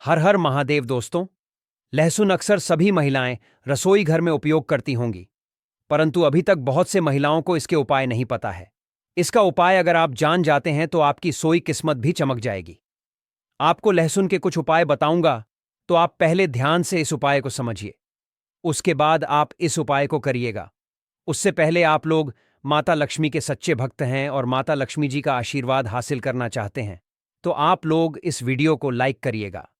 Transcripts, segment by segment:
हर हर महादेव दोस्तों। लहसुन अक्सर सभी महिलाएं रसोई घर में उपयोग करती होंगी, परंतु अभी तक बहुत से महिलाओं को इसके उपाय नहीं पता है। इसका उपाय अगर आप जान जाते हैं तो आपकी सोई किस्मत भी चमक जाएगी। आपको लहसुन के कुछ उपाय बताऊंगा, तो आप पहले ध्यान से इस उपाय को समझिए। उसके बाद आप इस उपाय को करिएगा। उससे पहले आप लोग माता लक्ष्मी के सच्चे भक्त हैं और माता लक्ष्मी जी का आशीर्वाद हासिल करना चाहते हैं, तो आप लोग इस वीडियो को लाइक करिएगा।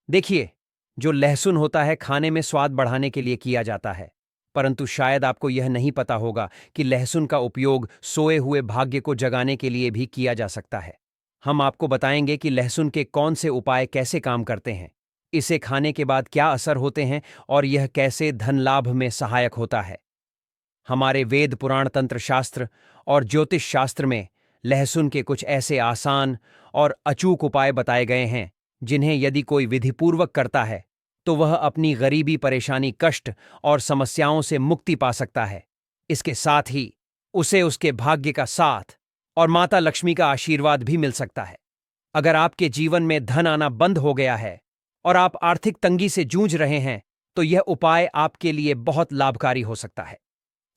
देखिए, जो लहसुन होता है खाने में स्वाद बढ़ाने के लिए किया जाता है, परंतु शायद आपको यह नहीं पता होगा कि लहसुन का उपयोग सोए हुए भाग्य को जगाने के लिए भी किया जा सकता है। हम आपको बताएंगे कि लहसुन के कौन से उपाय कैसे काम करते हैं, इसे खाने के बाद क्या असर होते हैं और यह कैसे धन लाभ में सहायक होता है। हमारे वेद पुराण तंत्र शास्त्र और ज्योतिष शास्त्र में लहसुन के कुछ ऐसे आसान और अचूक उपाय बताए गए हैं जिन्हें यदि कोई विधिपूर्वक करता है तो वह अपनी गरीबी, परेशानी, कष्ट और समस्याओं से मुक्ति पा सकता है। इसके साथ ही उसे उसके भाग्य का साथ और माता लक्ष्मी का आशीर्वाद भी मिल सकता है। अगर आपके जीवन में धन आना बंद हो गया है और आप आर्थिक तंगी से जूझ रहे हैं, तो यह उपाय आपके लिए बहुत लाभकारी हो सकता है।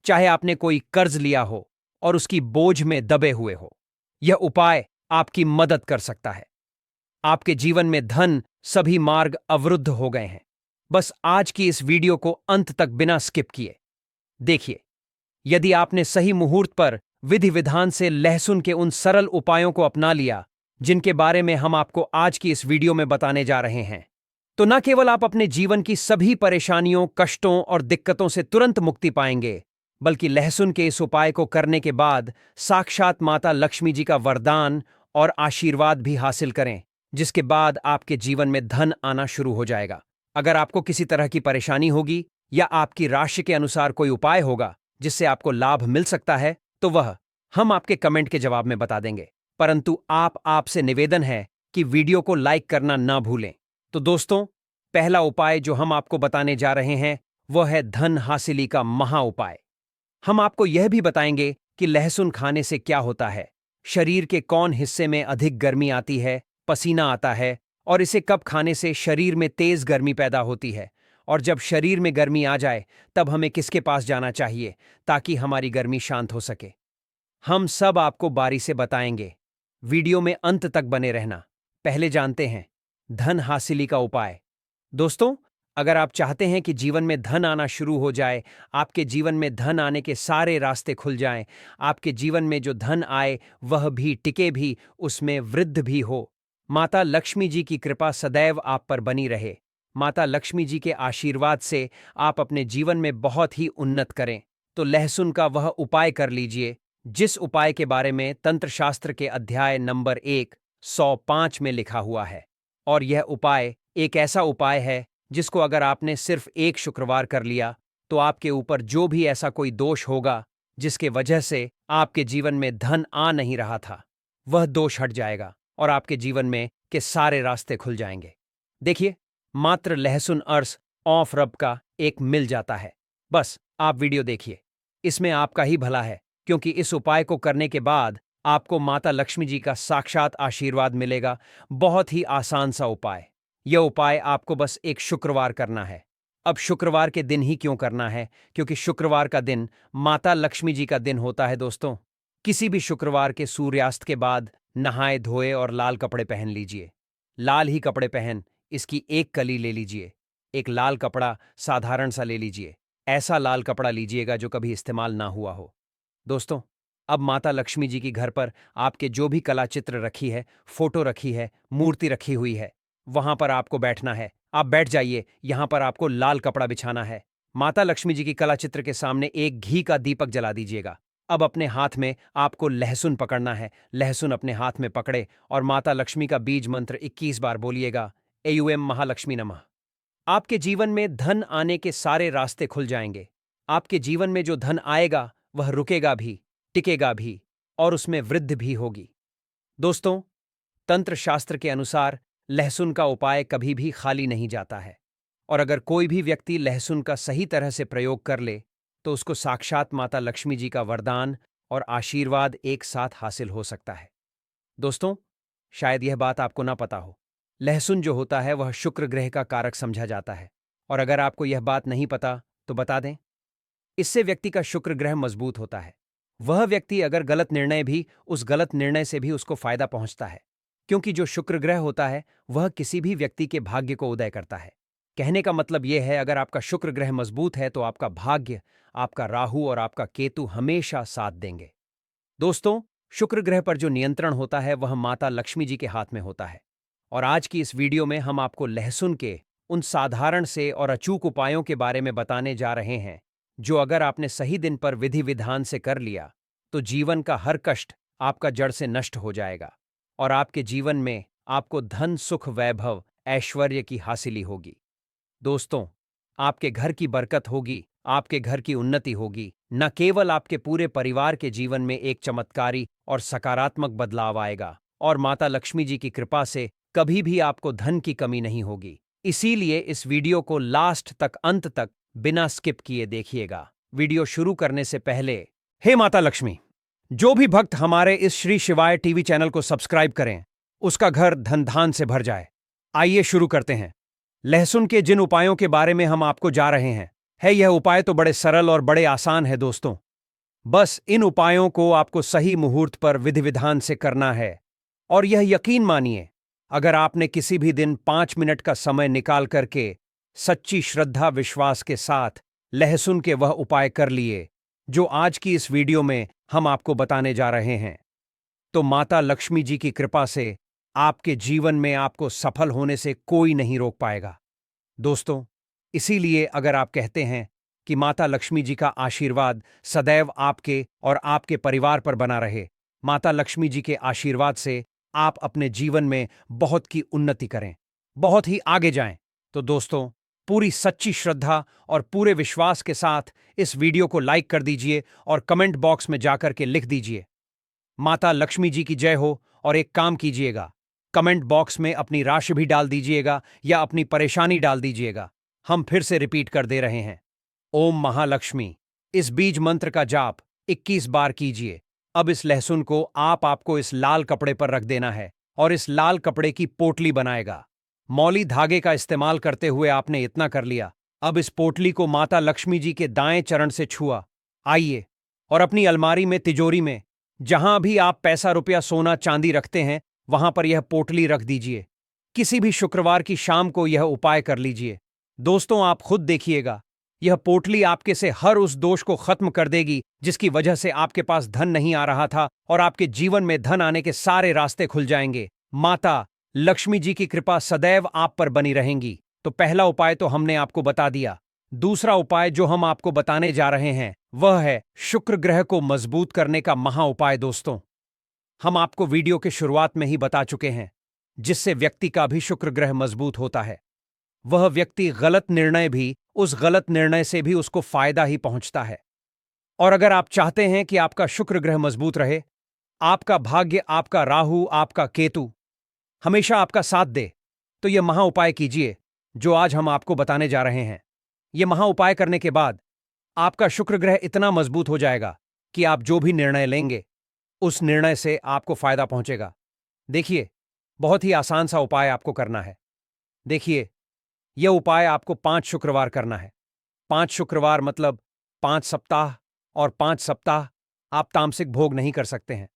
चाहे आपने कोई कर्ज लिया हो और उसकी बोझ में दबे हुए हो, यह उपाय आपकी मदद कर सकता है। आपके जीवन में धन सभी मार्ग अवरुद्ध हो गए हैं। बस आज की इस वीडियो को अंत तक बिना स्किप किए देखिए। यदि आपने सही मुहूर्त पर विधि विधान से लहसुन के उन सरल उपायों को अपना लिया जिनके बारे में हम आपको आज की इस वीडियो में बताने जा रहे हैं, तो न केवल आप अपने जीवन की सभी परेशानियों, कष्टों और दिक्कतों से तुरंत मुक्ति पाएंगे, बल्कि लहसुन के इस उपाय को करने के बाद साक्षात माता लक्ष्मी जी का वरदान और आशीर्वाद भी हासिल करें, जिसके बाद आपके जीवन में धन आना शुरू हो जाएगा। अगर आपको किसी तरह की परेशानी होगी या आपकी राशि के अनुसार कोई उपाय होगा जिससे आपको लाभ मिल सकता है, तो वह हम आपके कमेंट के जवाब में बता देंगे। परंतु आपसे निवेदन है कि वीडियो को लाइक करना ना भूलें। तो दोस्तों, पहला उपाय जो हम आपको बताने जा रहे हैं वह है धन हासिली का महा उपाय। हम आपको यह भी बताएंगे कि लहसुन खाने से क्या होता है, शरीर के कौन हिस्से में अधिक गर्मी आती है, पसीना आता है, और इसे कब खाने से शरीर में तेज गर्मी पैदा होती है, और जब शरीर में गर्मी आ जाए तब हमें किसके पास जाना चाहिए ताकि हमारी गर्मी शांत हो सके। हम सब आपको बारी से बताएंगे। वीडियो में अंत तक बने रहना। पहले जानते हैं धन हासिली का उपाय। दोस्तों, अगर आप चाहते हैं कि जीवन में धन आना शुरू हो जाए, आपके जीवन में धन आने के सारे रास्ते खुल जाएं, आपके जीवन में जो धन आए वह भी टिके भी, उसमें वृद्धि भी हो, माता लक्ष्मी जी की कृपा सदैव आप पर बनी रहे, माता लक्ष्मी जी के आशीर्वाद से आप अपने जीवन में बहुत ही उन्नत करें, तो लहसुन का वह उपाय कर लीजिए जिस उपाय के बारे में तंत्र शास्त्र के अध्याय नंबर 105 में लिखा हुआ है। और यह उपाय एक ऐसा उपाय है जिसको अगर आपने सिर्फ एक शुक्रवार कर लिया तो आपके ऊपर जो भी ऐसा कोई दोष होगा जिसके वजह से आपके जीवन में धन आ नहीं रहा था, वह दोष हट जाएगा और आपके जीवन में के सारे रास्ते खुल जाएंगे। देखिए, मात्र लहसुन अर्स ऑफ रब का एक मिल जाता है। बस आप वीडियो देखिए, इसमें आपका ही भला है, क्योंकि इस उपाय को करने के बाद आपको माता लक्ष्मी जी का साक्षात आशीर्वाद मिलेगा। बहुत ही आसान सा उपाय। यह उपाय आपको बस एक शुक्रवार करना है। अब शुक्रवार के दिन ही क्यों करना है? क्योंकि शुक्रवार का दिन माता लक्ष्मी जी का दिन होता है दोस्तों। किसी भी शुक्रवार के सूर्यास्त के बाद नहाए धोए और लाल कपड़े पहन लीजिए। लाल ही कपड़े पहन इसकी एक कली ले लीजिए। एक लाल कपड़ा साधारण सा ले लीजिए। ऐसा लाल कपड़ा लीजिएगा जो कभी इस्तेमाल ना हुआ हो। दोस्तों, अब माता लक्ष्मी जी की घर पर आपके जो भी कला चित्र रखी है, फोटो रखी है, मूर्ति रखी हुई है, वहां पर आपको बैठना है। आप बैठ जाइए। यहां पर आपको लाल कपड़ा बिछाना है। माता लक्ष्मी जी की कला चित्र के सामने एक घी का दीपक जला दीजिएगा। अब अपने हाथ में आपको लहसुन पकड़ना है। लहसुन अपने हाथ में पकड़े और माता लक्ष्मी का बीज मंत्र 21 बार बोलिएगा। एयुएम महालक्ष्मी नमः। आपके जीवन में धन आने के सारे रास्ते खुल जाएंगे। आपके जीवन में जो धन आएगा वह रुकेगा भी, टिकेगा भी और उसमें वृद्धि भी होगी। दोस्तों, तंत्र शास्त्र के अनुसार लहसुन का उपाय कभी भी खाली नहीं जाता है, और अगर कोई भी व्यक्ति लहसुन का सही तरह से प्रयोग कर ले तो उसको साक्षात माता लक्ष्मी जी का वरदान और आशीर्वाद एक साथ हासिल हो सकता है। दोस्तों, शायद यह बात आपको ना पता हो, लहसुन जो होता है वह शुक्र ग्रह का कारक समझा जाता है। और अगर आपको यह बात नहीं पता तो बता दें, इससे व्यक्ति का शुक्र ग्रह मजबूत होता है। वह व्यक्ति अगर गलत निर्णय भी, उस गलत निर्णय से भी उसको फायदा पहुंचता है, क्योंकि जो शुक्र ग्रह होता है वह किसी भी व्यक्ति के भाग्य को उदय करता है। कहने का मतलब यह है, अगर आपका शुक्र ग्रह मजबूत है तो आपका भाग्य, आपका राहु और आपका केतु हमेशा साथ देंगे। दोस्तों, शुक्र ग्रह पर जो नियंत्रण होता है वह माता लक्ष्मी जी के हाथ में होता है। और आज की इस वीडियो में हम आपको लहसुन के उन साधारण से और अचूक उपायों के बारे में बताने जा रहे हैं, जो अगर आपने सही दिन पर विधि विधान से कर लिया तो जीवन का हर कष्ट आपका जड़ से नष्ट हो जाएगा और आपके जीवन में आपको धन, सुख, वैभव, ऐश्वर्य की हासिली होगी। दोस्तों, आपके घर की बरकत होगी, आपके घर की उन्नति होगी। न केवल आपके पूरे परिवार के जीवन में एक चमत्कारी और सकारात्मक बदलाव आएगा, और माता लक्ष्मी जी की कृपा से कभी भी आपको धन की कमी नहीं होगी। इसीलिए इस वीडियो को लास्ट तक, अंत तक बिना स्किप किए देखिएगा। वीडियो शुरू करने से पहले, हे माता लक्ष्मी, जो भी भक्त हमारे इस श्री शिवाय टीवी चैनल को सब्सक्राइब करें, उसका घर धन धान से भर जाए। आइए शुरू करते हैं। लहसुन के जिन उपायों के बारे में हम आपको जा रहे हैं, यह उपाय तो बड़े सरल और बड़े आसान है दोस्तों। बस इन उपायों को आपको सही मुहूर्त पर विधि विधान से करना है। और यह यकीन मानिए, अगर आपने किसी भी दिन 5 मिनट का समय निकाल करके सच्ची श्रद्धा विश्वास के साथ लहसुन के वह उपाय कर लिए जो आज की इस वीडियो में हम आपको बताने जा रहे हैं, तो माता लक्ष्मी जी की कृपा से आपके जीवन में आपको सफल होने से कोई नहीं रोक पाएगा। दोस्तों, इसीलिए अगर आप कहते हैं कि माता लक्ष्मी जी का आशीर्वाद सदैव आपके और आपके परिवार पर बना रहे, माता लक्ष्मी जी के आशीर्वाद से आप अपने जीवन में बहुत की उन्नति करें, बहुत ही आगे जाएं, तो दोस्तों, पूरी सच्ची श्रद्धा और पूरे विश्वास के साथ इस वीडियो को लाइक कर दीजिए और कमेंट बॉक्स में जाकर के लिख दीजिए, माता लक्ष्मी जी की जय हो। और एक काम कीजिएगा, कमेंट बॉक्स में अपनी राशि भी डाल दीजिएगा या अपनी परेशानी डाल दीजिएगा। हम फिर से रिपीट कर दे रहे हैं, ओम महालक्ष्मी। इस बीज मंत्र का जाप 21 बार कीजिए। अब इस लहसुन को आपको इस लाल कपड़े पर रख देना है और इस लाल कपड़े की पोटली बनाएगा। मौली धागे का इस्तेमाल करते हुए आपने इतना कर लिया। अब इस पोटली को माता लक्ष्मी जी के दाएं चरण से छुआ। आइए और अपनी अलमारी में, तिजोरी में, जहां भी आप पैसा, रुपया, सोना, चांदी रखते हैं, वहां पर यह पोटली रख दीजिए। किसी भी शुक्रवार की शाम को यह उपाय कर लीजिए। दोस्तों, आप खुद देखिएगा, यह पोटली आपके से हर उस दोष को खत्म कर देगी जिसकी वजह से आपके पास धन नहीं आ रहा था, और आपके जीवन में धन आने के सारे रास्ते खुल जाएंगे। माता लक्ष्मी जी की कृपा सदैव आप पर बनी रहेंगी। तो पहला उपाय तो हमने आपको बता दिया। दूसरा उपाय जो हम आपको बताने जा रहे हैं वह है शुक्र ग्रह को मजबूत करने का महा उपाय। दोस्तों, हम आपको वीडियो के शुरुआत में ही बता चुके हैं, जिससे व्यक्ति का भी शुक्र ग्रह मजबूत होता है, वह व्यक्ति गलत निर्णय भी, उस गलत निर्णय से भी उसको फायदा ही पहुंचता है। और अगर आप चाहते हैं कि आपका शुक्र ग्रह मजबूत रहे, आपका भाग्य, आपका राहु, आपका केतु हमेशा आपका साथ दे, तो यह महा उपाय कीजिए जो आज हम आपको बताने जा रहे हैं। यह महा उपाय करने के बाद आपका शुक्र ग्रह इतना मजबूत हो जाएगा कि आप जो भी निर्णय लेंगे उस निर्णय से आपको फायदा पहुंचेगा। देखिए, बहुत ही आसान सा उपाय आपको करना है। देखिए, यह उपाय आपको 5 शुक्रवार करना है। 5 शुक्रवार मतलब 5 सप्ताह, और 5 सप्ताह आप तामसिक भोग नहीं कर सकते हैं।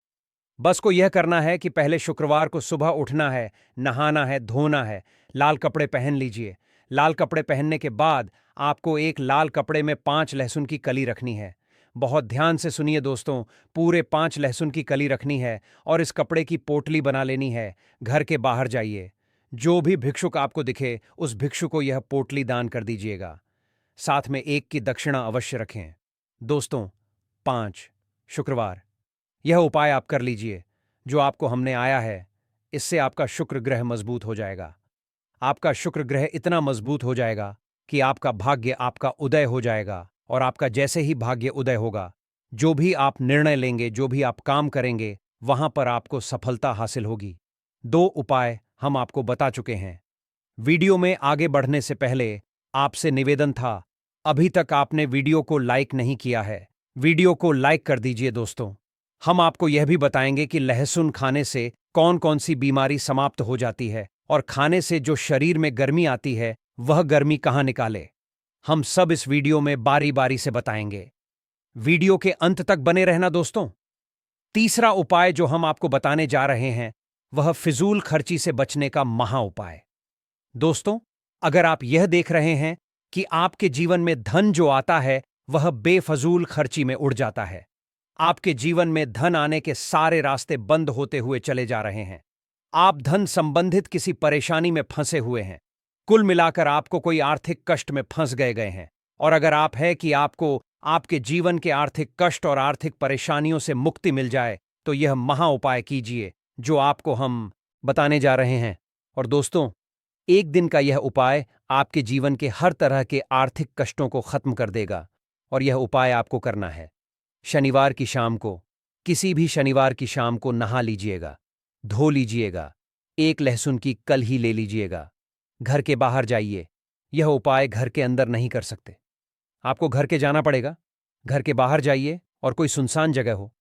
बस को यह करना है कि पहले शुक्रवार को सुबह उठना है, नहाना है, धोना है, लाल कपड़े पहन लीजिए। लाल कपड़े पहनने के बाद आपको एक लाल कपड़े में 5 लहसुन की कली रखनी है। बहुत ध्यान से सुनिए दोस्तों, पूरे 5 लहसुन की कली रखनी है और इस कपड़े की पोटली बना लेनी है। घर के बाहर जाइए, जो भी भिक्षुक आपको दिखे उस भिक्षु को यह पोटली दान कर दीजिएगा। साथ में 1 की दक्षिणा अवश्य रखें। दोस्तों, 5 शुक्रवार यह उपाय आप कर लीजिए जो आपको हमने आया है। इससे आपका शुक्र ग्रह मजबूत हो जाएगा। आपका शुक्र ग्रह इतना मजबूत हो जाएगा कि आपका भाग्य, आपका उदय हो जाएगा, और आपका जैसे ही भाग्य उदय होगा, जो भी आप निर्णय लेंगे, जो भी आप काम करेंगे, वहां पर आपको सफलता हासिल होगी। 2 उपाय हम आपको बता चुके हैं। वीडियो में आगे बढ़ने से पहले आपसे निवेदन था, अभी तक आपने वीडियो को लाइक नहीं किया है, वीडियो को लाइक कर दीजिए। दोस्तों, हम आपको यह भी बताएंगे कि लहसुन खाने से कौन कौन सी बीमारी समाप्त हो जाती है, और खाने से जो शरीर में गर्मी आती है वह गर्मी कहाँ निकाले, हम सब इस वीडियो में बारी बारी से बताएंगे। वीडियो के अंत तक बने रहना दोस्तों। तीसरा उपाय जो हम आपको बताने जा रहे हैं वह फिजूल खर्ची से बचने का महा उपाय। दोस्तों, अगर आप यह देख रहे हैं कि आपके जीवन में धन जो आता है वह बेफजूल खर्ची में उड़ जाता है, आपके जीवन में धन आने के सारे रास्ते बंद होते हुए चले जा रहे हैं, आप धन संबंधित किसी परेशानी में फंसे हुए हैं, कुल मिलाकर आपको कोई आर्थिक कष्ट में फंस गए हैं, और अगर आप है कि आपको आपके जीवन के आर्थिक कष्ट और आर्थिक परेशानियों से मुक्ति मिल जाए तो यह महा उपाय कीजिए जो आपको हम बताने जा रहे हैं। और दोस्तों, एक दिन का यह उपाय आपके जीवन के हर तरह के आर्थिक कष्टों को खत्म कर देगा। और यह उपाय आपको करना है शनिवार की शाम को, किसी भी शनिवार की शाम को नहा लीजिएगा, धो लीजिएगा, एक लहसुन की कल ही ले लीजिएगा, घर के बाहर जाइए। यह उपाय घर के अंदर नहीं कर सकते, आपको घर के जाना पड़ेगा। घर के बाहर जाइए और कोई सुनसान जगह हो,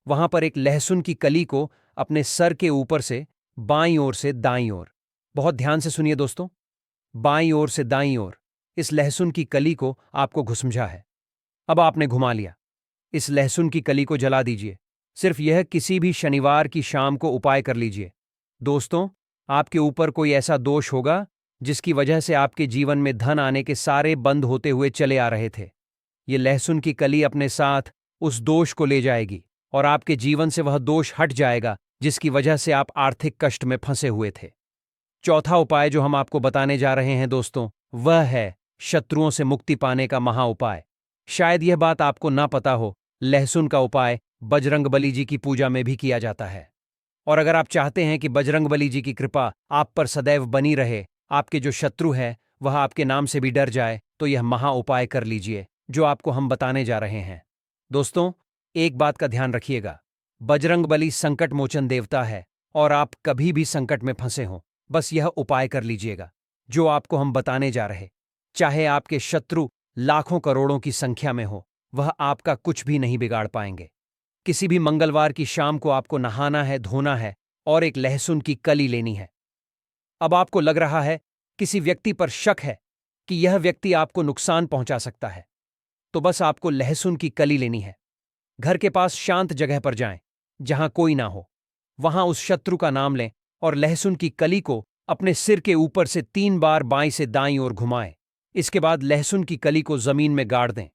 वहां पर एक लहसुन की कली को अपने सर के ऊपर से बाईं ओर से दाईं ओर, बहुत ध्यान से सुनिए दोस्तों, बाईं ओर से दाईं ओर इस लहसुन की कली को आपको घुसमझा है। अब आपने घुमा लिया, इस लहसुन की कली को जला दीजिए। सिर्फ यह किसी भी शनिवार की शाम को उपाय कर लीजिए। दोस्तों, आपके ऊपर कोई ऐसा दोष होगा जिसकी वजह से आपके जीवन में धन आने के सारे बंद होते हुए चले आ रहे थे। ये लहसुन की कली अपने साथ उस दोष को ले जाएगी और आपके जीवन से वह दोष हट जाएगा जिसकी वजह से आप आर्थिक कष्ट में फंसे हुए थे। चौथा उपाय जो हम आपको बताने जा रहे हैं दोस्तों, वह है शत्रुओं से मुक्ति पाने का महा उपाय। शायद यह बात आपको ना पता हो, लहसुन का उपाय बजरंगबली जी की पूजा में भी किया जाता है। और अगर आप चाहते हैं कि बजरंगबली जी की कृपा आप पर सदैव बनी रहे, आपके जो शत्रु है वह आपके नाम से भी डर जाए, तो यह महा उपाय कर लीजिए जो आपको हम बताने जा रहे हैं। दोस्तों, एक बात का ध्यान रखिएगा, बजरंगबली संकट मोचन देवता है और आप कभी भी संकट में फंसे हों, बस यह उपाय कर लीजिएगा जो आपको हम बताने जा रहे। चाहे आपके शत्रु लाखों करोड़ों की संख्या में हो, वह आपका कुछ भी नहीं बिगाड़ पाएंगे। किसी भी मंगलवार की शाम को आपको नहाना है, धोना है और एक लहसुन की कली लेनी है। अब आपको लग रहा है किसी व्यक्ति पर शक है कि यह व्यक्ति आपको नुकसान पहुंचा सकता है, तो बस आपको लहसुन की कली लेनी है। घर के पास शांत जगह पर जाएं, जहां कोई ना हो, वहां उस शत्रु का नाम लें और लहसुन की कली को अपने सिर के ऊपर से 3 बार बाईं से दाईं ओर घुमाएं। इसके बाद लहसुन की कली को जमीन में गाड़ दें।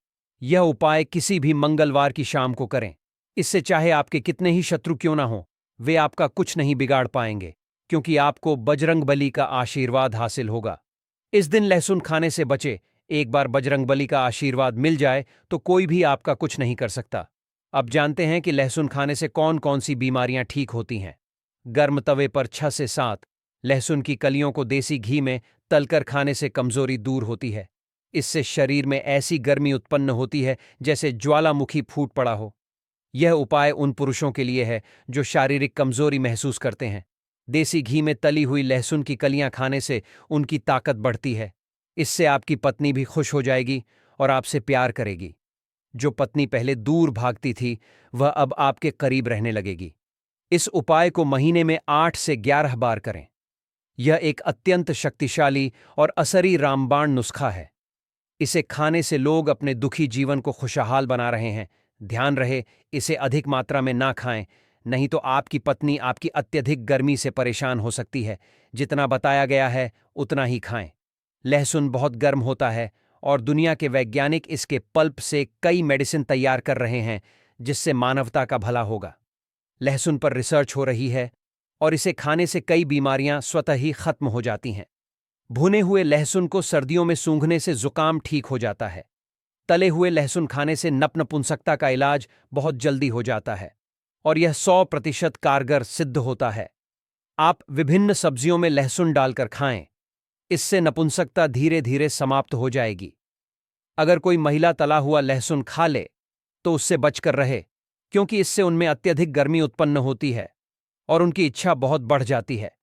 यह उपाय किसी भी मंगलवार की शाम को करें। इससे चाहे आपके कितने ही शत्रु क्यों ना हो, वे आपका कुछ नहीं बिगाड़ पाएंगे, क्योंकि आपको बजरंगबली का आशीर्वाद हासिल होगा। इस दिन लहसुन खाने से बचे, एक बार बजरंगबली का आशीर्वाद मिल जाए तो कोई भी आपका कुछ नहीं कर सकता। अब जानते हैं कि लहसुन खाने से कौन कौन सी बीमारियां ठीक होती हैं। गर्म तवे पर 6 से 7 लहसुन की कलियों को देसी घी में तलकर खाने से कमजोरी दूर होती है। इससे शरीर में ऐसी गर्मी उत्पन्न होती है जैसे ज्वालामुखी फूट पड़ा हो। यह उपाय उन पुरुषों के लिए है जो शारीरिक कमजोरी महसूस करते हैं। देसी घी में तली हुई लहसुन की कलियां खाने से उनकी ताकत बढ़ती है। इससे आपकी पत्नी भी खुश हो जाएगी और आपसे प्यार करेगी। जो पत्नी पहले दूर भागती थी वह अब आपके करीब रहने लगेगी। इस उपाय को महीने में 8 से 11 बार करें। यह एक अत्यंत शक्तिशाली और असरी रामबाण नुस्खा है। इसे खाने से लोग अपने दुखी जीवन को खुशहाल बना रहे हैं। ध्यान रहे, इसे अधिक मात्रा में ना खाएं, नहीं तो आपकी पत्नी आपकी अत्यधिक गर्मी से परेशान हो सकती है। जितना बताया गया है उतना ही खाएं। लहसुन बहुत गर्म होता है और दुनिया के वैज्ञानिक इसके पल्प से कई मेडिसिन तैयार कर रहे हैं जिससे मानवता का भला होगा। लहसुन पर रिसर्च हो रही है और इसे खाने से कई बीमारियां स्वतः ही खत्म हो जाती हैं। भुने हुए लहसुन को सर्दियों में सूंघने से जुकाम ठीक हो जाता है। तले हुए लहसुन खाने से नपुंसकता का इलाज बहुत जल्दी हो जाता है और यह 100% कारगर सिद्ध होता है। आप विभिन्न सब्जियों में लहसुन डालकर खाएं, इससे नपुंसकता धीरे धीरे समाप्त हो जाएगी। अगर कोई महिला तला हुआ लहसुन खा ले तो उससे बचकर रहे, क्योंकि इससे उनमें अत्यधिक गर्मी उत्पन्न होती है और उनकी इच्छा बहुत बढ़ जाती है।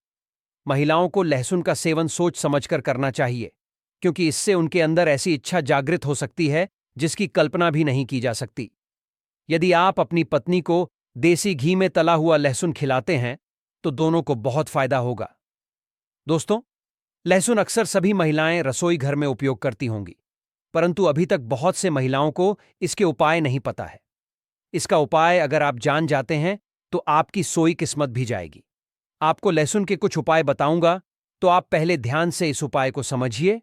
महिलाओं को लहसुन का सेवन सोच समझकर करना चाहिए, क्योंकि इससे उनके अंदर ऐसी इच्छा जागृत हो सकती है जिसकी कल्पना भी नहीं की जा सकती। यदि आप अपनी पत्नी को देसी घी में तला हुआ लहसुन खिलाते हैं तो दोनों को बहुत फायदा होगा। दोस्तों, लहसुन अक्सर सभी महिलाएं रसोई घर में उपयोग करती होंगी, परंतु अभी तक बहुत से महिलाओं को इसके उपाय नहीं पता है। इसका उपाय अगर आप जान जाते हैं तो आपकी सोई किस्मत भी जाएगी। आपको लहसुन के कुछ उपाय बताऊंगा, तो आप पहले ध्यान से इस उपाय को समझिए,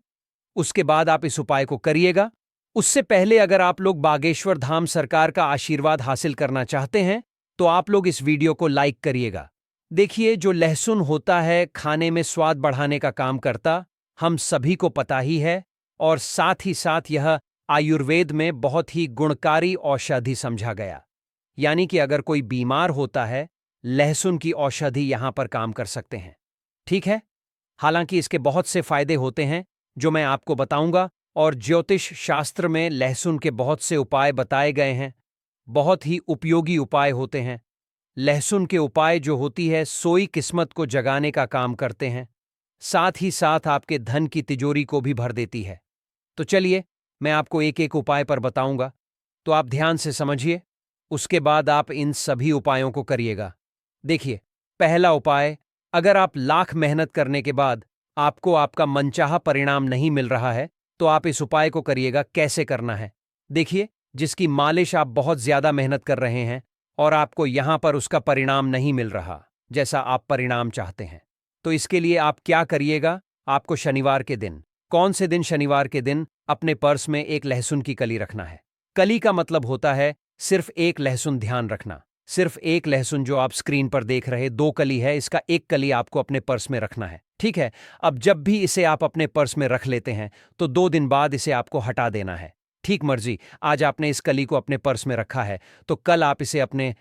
उसके बाद आप इस उपाय को करिएगा। उससे पहले अगर आप लोग बागेश्वर धाम सरकार का आशीर्वाद हासिल करना चाहते हैं तो आप लोग इस वीडियो को लाइक करिएगा। देखिए, जो लहसुन होता है खाने में स्वाद बढ़ाने का काम करता, हम सभी को पता ही है, और साथ ही साथ यह आयुर्वेद में बहुत ही गुणकारी औषधि समझा गया। यानी कि अगर कोई बीमार होता है, लहसुन की औषधि यहां पर काम कर सकते हैं। ठीक है। हालांकि इसके बहुत से फायदे होते हैं जो मैं आपको बताऊंगा, और ज्योतिष शास्त्र में लहसुन के बहुत से उपाय बताए गए हैं। बहुत ही उपयोगी उपाय होते हैं। लहसुन के उपाय जो होती है सोई किस्मत को जगाने का काम करते हैं, साथ ही साथ आपके धन की तिजोरी को भी भर देती है। तो चलिए, मैं आपको एक एक उपाय पर बताऊंगा, तो आप ध्यान से समझिए, उसके बाद आप इन सभी उपायों को करिएगा। देखिए, पहला उपाय, अगर आप लाख मेहनत करने के बाद आपको आपका मनचाहा परिणाम नहीं मिल रहा है, तो आप इस उपाय को करिएगा। कैसे करना है? देखिए, जिसकी मालिश आप बहुत ज्यादा मेहनत कर रहे हैं और आपको यहां पर उसका परिणाम नहीं मिल रहा जैसा आप परिणाम चाहते हैं, तो इसके लिए आप क्या करिएगा? आपको शनिवार के दिन, कौन से दिन? शनिवार के दिन अपने पर्स में एक लहसुन की कली रखना है। कली का मतलब होता है सिर्फ एक लहसुन, ध्यान रखना, सिर्फ एक लहसुन। जो आप स्क्रीन पर देख रहे 2 कली है, इसका एक कली आपको अपने पर्स में रखना है। ठीक है। अब जब भी इसे आप अपने पर्स में रख लेते हैं तो 2 दिन बाद इसे आपको हटा देना है। ठीक मर्जी, आज आपने इस कली को अपने पर्स में रखा है तो कल आप इसे अपने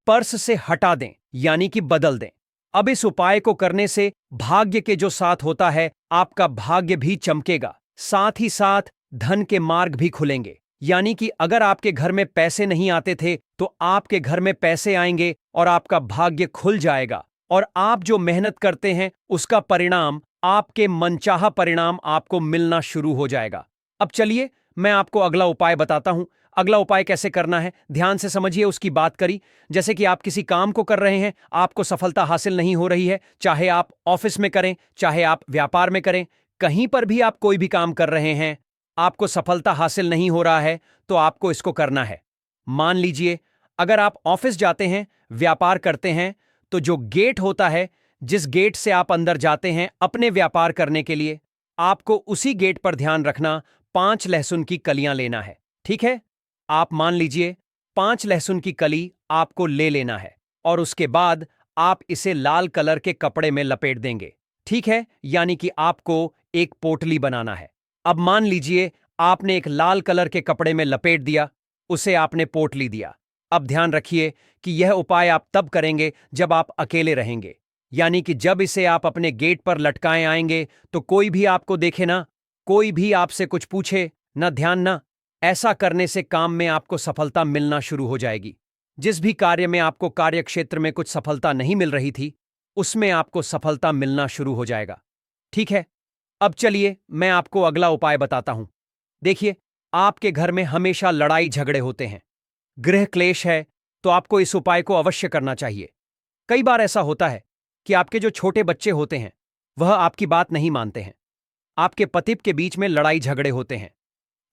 पर्स से हटा दें, यानी कि बदल दें। अब इस उपाय को करने से भाग्य के जो साथ होता है, आपका भाग्य भी चमकेगा, साथ ही साथ धन के मार्ग भी खुलेंगे। यानी कि अगर आपके घर में पैसे नहीं आते थे तो आपके घर में पैसे आएंगे और आपका भाग्य खुल जाएगा, और आप जो मेहनत करते हैं उसका परिणाम, आपके मनचाहा परिणाम आपको मिलना शुरू हो जाएगा। अब चलिए, मैं आपको अगला उपाय बताता हूं। अगला उपाय कैसे करना है, ध्यान से समझिए। उसकी बात करी, जैसे कि आप किसी काम को कर रहे हैं, आपको सफलता हासिल नहीं हो रही है, चाहे आप ऑफिस में करें, चाहे आप व्यापार में करें, कहीं पर भी आप कोई भी काम कर रहे हैं, आपको सफलता हासिल नहीं हो रहा है, तो आपको इसको करना है। मान लीजिए, अगर आप ऑफिस जाते हैं, व्यापार करते हैं, तो जो गेट होता है, जिस गेट से आप अंदर जाते हैं अपने व्यापार करने के लिए, आपको उसी गेट पर ध्यान रखना 5 लहसुन की कलियां लेना है। ठीक है। आप मान लीजिए 5 लहसुन की कली आपको ले लेना है, और उसके बाद आप इसे लाल कलर के कपड़े में लपेट देंगे। ठीक है। यानी कि आपको एक पोटली बनाना है। अब मान लीजिए आपने एक लाल कलर के कपड़े में लपेट दिया, उसे आपने पोटली दिया। अब ध्यान रखिए कि यह उपाय आप तब करेंगे जब आप अकेले रहेंगे। यानी कि जब इसे आप अपने गेट पर लटकाए आएंगे तो कोई भी आपको देखे ना, कोई भी आपसे कुछ पूछे ना, ध्यान ना। ऐसा करने से काम में आपको सफलता मिलना शुरू हो जाएगी। जिस भी कार्य में आपको कार्य क्षेत्र में कुछ सफलता नहीं मिल रही थी, उसमें आपको सफलता मिलना शुरू हो जाएगा। ठीक है। अब चलिए, मैं आपको अगला उपाय बताता हूं। देखिए, आपके घर में हमेशा लड़ाई झगड़े होते हैं, गृह क्लेश है, तो आपको इस उपाय को अवश्य करना चाहिए। कई बार ऐसा होता है कि आपके जो छोटे बच्चे होते हैं वह आपकी बात नहीं मानते हैं, आपके पति के बीच में लड़ाई झगड़े होते हैं।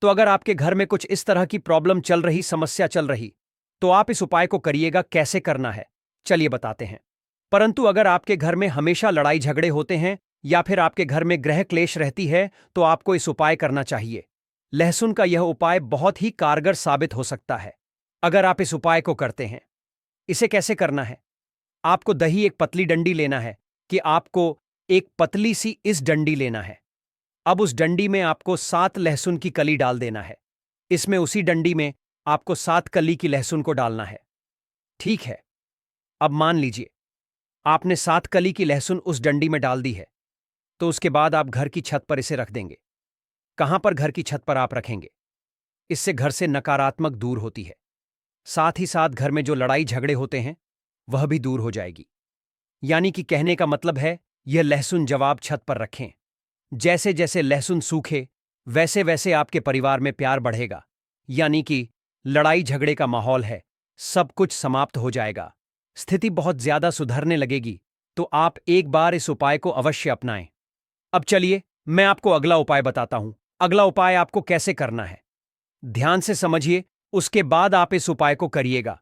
तो अगर आपके घर में कुछ इस तरह की प्रॉब्लम चल रही, समस्या चल रही, तो आप इस उपाय को करिएगा। कैसे करना है, चलिए बताते हैं। परंतु अगर आपके घर में हमेशा लड़ाई झगड़े होते हैं या फिर आपके घर में गृह क्लेश रहती है, तो आपको इस उपाय करना चाहिए। लहसुन का यह उपाय बहुत ही कारगर साबित हो सकता है अगर आप इस उपाय को करते हैं। इसे कैसे करना है? आपको दही एक पतली डंडी लेना है, कि आपको एक पतली सी इस डंडी लेना है। अब उस डंडी में आपको 7 लहसुन की कली डाल देना है। इसमें उसी डंडी में आपको 7 कली की लहसुन को डालना है। ठीक है। अब मान लीजिए आपने 7 कली की लहसुन उस डंडी में डाल दी है, तो उसके बाद आप घर की छत पर इसे रख देंगे। कहां पर? घर की छत पर आप रखेंगे। इससे घर से नकारात्मक दूर होती है, साथ ही साथ घर में जो लड़ाई झगड़े होते हैं वह भी दूर हो जाएगी। यानी कि कहने का मतलब है, यह लहसुन जब आप छत पर रखें, जैसे जैसे लहसुन सूखे वैसे वैसे आपके परिवार में प्यार बढ़ेगा। यानी कि लड़ाई झगड़े का माहौल है, सब कुछ समाप्त हो जाएगा, स्थिति बहुत ज्यादा सुधरने लगेगी, तो आप एक बार इस उपाय को अवश्य अपनाएं। अब चलिए मैं आपको अगला उपाय बताता हूं। अगला उपाय आपको कैसे करना है, ध्यान से समझिए, उसके बाद आप इस उपाय को करिएगा।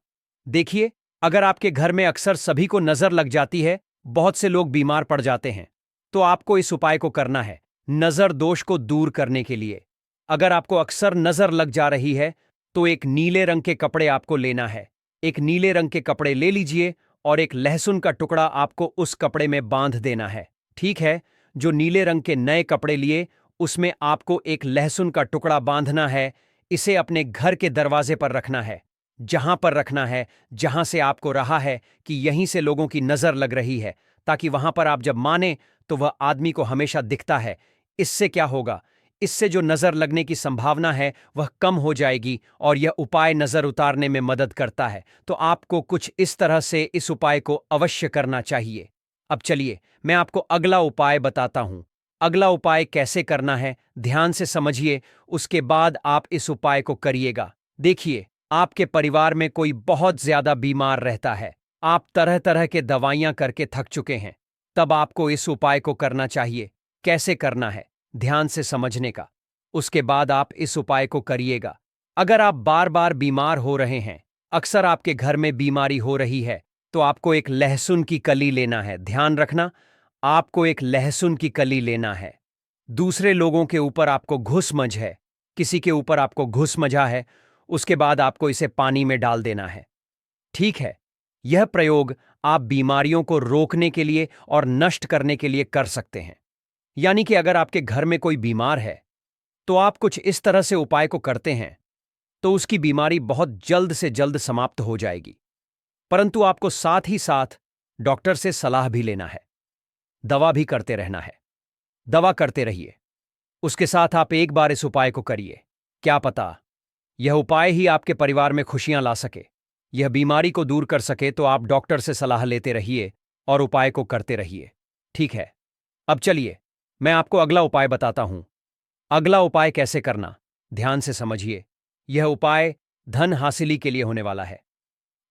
देखिए, अगर आपके घर में अक्सर सभी को नजर लग जाती है, बहुत से लोग बीमार पड़ जाते हैं, तो आपको इस उपाय को करना है नजर दोष को दूर करने के लिए। अगर आपको अक्सर नजर लग जा रही है तो एक नीले रंग के कपड़े आपको लेना है। एक नीले रंग के कपड़े ले लीजिए और एक लहसुन का टुकड़ा आपको उस कपड़े में बांध देना है। ठीक है, जो नीले रंग के नए कपड़े लिए उसमें आपको एक लहसुन का टुकड़ा बांधना है। इसे अपने घर के दरवाजे पर रखना है, जहां पर रखना है जहां से आपको रहा है कि यहीं से लोगों की नजर लग रही है, ताकि वहां पर आप जब माने तो वह आदमी को हमेशा दिखता है। इससे क्या होगा, इससे जो नजर लगने की संभावना है वह कम हो जाएगी और यह उपाय नजर उतारने में मदद करता है। तो आपको कुछ इस तरह से इस उपाय को अवश्य करना चाहिए। अब चलिए मैं आपको अगला उपाय बताता हूं। अगला उपाय कैसे करना है ध्यान से समझिए, उसके बाद आप इस उपाय को करिएगा। देखिए, आपके परिवार में कोई बहुत ज्यादा बीमार रहता है, आप तरह तरह के दवाइयां करके थक चुके हैं, तब आपको इस उपाय को करना चाहिए। कैसे करना है ध्यान से समझने का, उसके बाद आप इस उपाय को करिएगा। अगर आप बार बार बीमार हो रहे हैं, अक्सर आपके घर में बीमारी हो रही है, तो आपको एक लहसुन की कली लेना है। ध्यान रखना, आपको एक लहसुन की कली लेना है। दूसरे लोगों के ऊपर आपको घुसमझ है, किसी के ऊपर आपको घुसमझा है, उसके बाद आपको इसे पानी में डाल देना है। ठीक है, यह प्रयोग आप बीमारियों को रोकने के लिए और नष्ट करने के लिए कर सकते हैं। यानी कि अगर आपके घर में कोई बीमार है तो आप कुछ इस तरह से उपाय को करते हैं तो उसकी बीमारी बहुत जल्द से जल्द समाप्त हो जाएगी। परंतु आपको साथ ही साथ डॉक्टर से सलाह भी लेना है, दवा भी करते रहना है। दवा करते रहिए, उसके साथ आप एक बार इस उपाय को करिए। क्या पता यह उपाय ही आपके परिवार में खुशियां ला सके, यह बीमारी को दूर कर सके। तो आप डॉक्टर से सलाह लेते रहिए और उपाय को करते रहिए। ठीक है, अब चलिए मैं आपको अगला उपाय बताता हूं। अगला उपाय कैसे करना ध्यान से समझिए। यह उपाय धन हासिली के लिए होने वाला है।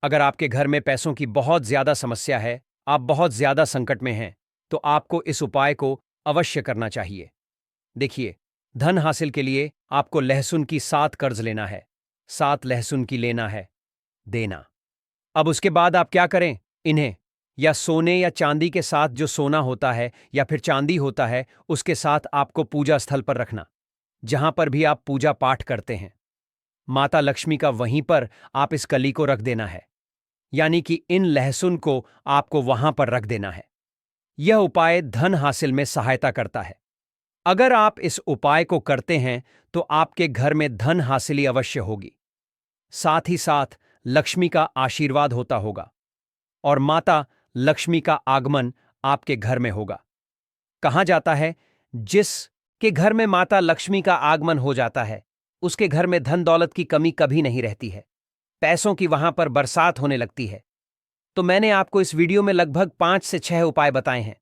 अगर आपके घर में पैसों की बहुत ज्यादा समस्या है, आप बहुत ज्यादा संकट में हैं, तो आपको इस उपाय को अवश्य करना चाहिए। देखिए, धन हासिल के लिए आपको लहसुन की 7 कर्ज लेना है। 7 लहसुन की लेना है, देना। अब उसके बाद आप क्या करें, इन्हें या सोने या चांदी के साथ, जो सोना होता है या फिर चांदी होता है, उसके साथ आपको पूजा स्थल पर रखना, जहां पर भी आप पूजा पाठ करते हैं। माता लक्ष्मी का वहीं पर आप इस कली को रख देना है, यानी कि इन लहसुन को आपको वहां पर रख देना है। यह उपाय धन हासिल में सहायता करता है। अगर आप इस उपाय को करते हैं तो आपके घर में धन हासिली अवश्य होगी, साथ ही साथ लक्ष्मी का आशीर्वाद होता होगा और माता लक्ष्मी का आगमन आपके घर में होगा। कहा जाता है, जिसके घर में माता लक्ष्मी का आगमन हो जाता है उसके घर में धन दौलत की कमी कभी नहीं रहती है, पैसों की वहां पर बरसात होने लगती है। तो मैंने आपको इस वीडियो में लगभग 5 से 6 उपाय बताए हैं।